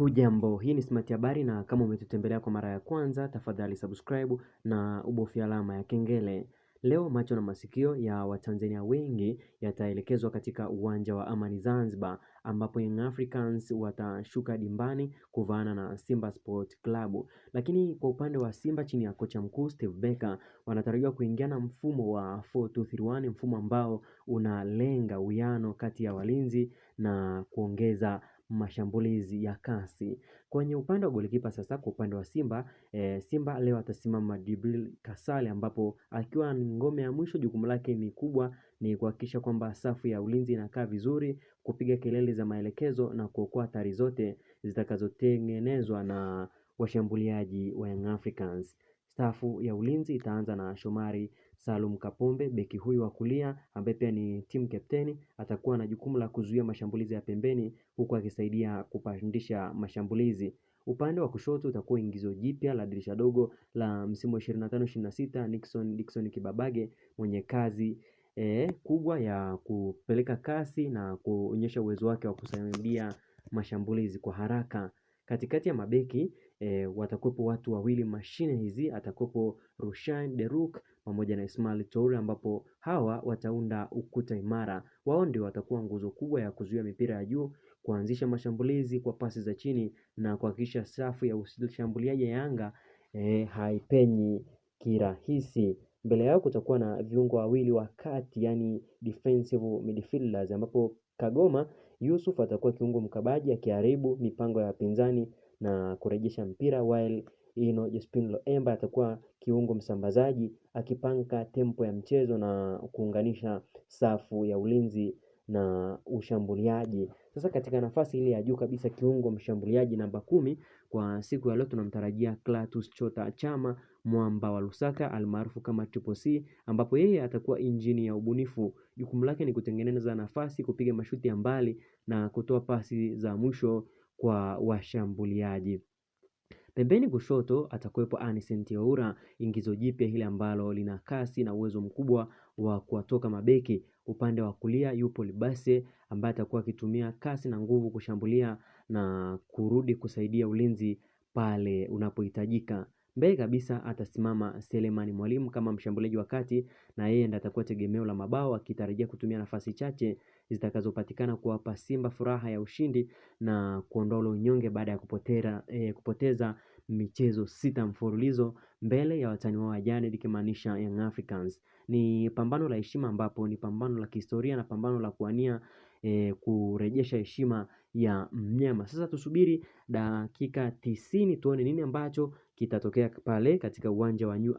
Hujambo, hii ni Smart Habari na kama umetutembelea kwa mara ya kwanza, tafadhali subscribe na ubofya alama ya kengele. Leo macho na masikio ya Watanzania wengi yataelekezwa katika uwanja wa Amani Zanzibar, ambapo Young Africans watashuka dimbani kuvaana na Simba Sport Club. Lakini kwa upande wa Simba chini ya kocha mkuu Steve Barker wanatarajiwa kuingia na mfumo wa 4-2-3-1, mfumo ambao unalenga uwiano kati ya walinzi na kuongeza mashambulizi ya kasi. Kwenye upande wa golikipa sasa, kwa upande wa Simba, Simba leo atasimama Djibril Kasale, ambapo akiwa ngome ya mwisho, jukumu lake ni kubwa ni kuhakikisha kwamba safu ya ulinzi inakaa vizuri, kupiga kelele za maelekezo na kuokoa hatari zote zitakazotengenezwa na washambuliaji wa Young Africans. Safu ya ulinzi itaanza na Shomari Salum Kapombe, beki huyu wa kulia ambaye pia ni team captain, atakuwa na jukumu la kuzuia mashambulizi ya pembeni huku akisaidia kupandisha mashambulizi. Upande wa kushoto utakuwa ingizo jipya la dirisha dogo la msimu wa 25-26 Dickson Kibabage, mwenye kazi kubwa ya kupeleka kasi na kuonyesha uwezo wake wa kusaidia mashambulizi kwa haraka. Katikati ya mabeki watakuwepo watu wawili mashine hizi, atakuwepo Rushain Deruk pamoja na Ismail Toure, ambapo hawa wataunda ukuta imara. Wao ndio watakuwa nguzo kubwa ya kuzuia mipira ya juu, kuanzisha mashambulizi kwa pasi za chini na kuhakikisha safu ya ushambuliaji ya Yanga haipenyi kirahisi. Mbele yao kutakuwa na viungo wawili wa kati, yani defensive midfielders, ambapo Kagoma Yusuf atakuwa kiungo mkabaji akiharibu mipango ya wapinzani na kurejesha mpira, while Jospin Loemba atakuwa kiungo msambazaji akipanga tempo ya mchezo na kuunganisha safu ya ulinzi na ushambuliaji. Sasa katika nafasi ile ya juu kabisa, kiungo mshambuliaji namba 10 kwa siku ya leo tunamtarajia Clatous Chota Chama, mwamba wa Lusaka almaarufu kama Triple C, ambapo yeye atakuwa injini ya ubunifu. Jukumu lake ni kutengeneza nafasi, kupiga mashuti ya mbali na kutoa pasi za mwisho kwa washambuliaji. Pembeni kushoto atakuwepo Anicent Oura, ingizo jipya hili ambalo lina kasi na uwezo mkubwa wa kuwatoka mabeki. Upande wa kulia yupo Libase ambaye atakuwa akitumia kasi na nguvu kushambulia na kurudi kusaidia ulinzi pale unapohitajika. Mbele kabisa atasimama Selemani Mwalimu kama mshambuliaji wa kati, na yeye ndiye atakuwa tegemeo la mabao, akitarajia kutumia nafasi chache zitakazopatikana kuwapa Simba furaha ya ushindi na kuondoa unyonge baada ya kupoteza michezo 6 mfululizo mbele ya watani wao wa jadi, likimaanisha Young Africans. Ni pambano la heshima, ambapo ni pambano la kihistoria na pambano la kuania kurejesha heshima ya mnyama. Sasa tusubiri dakika 90 tuone nini ambacho kitatokea pale katika uwanja wa New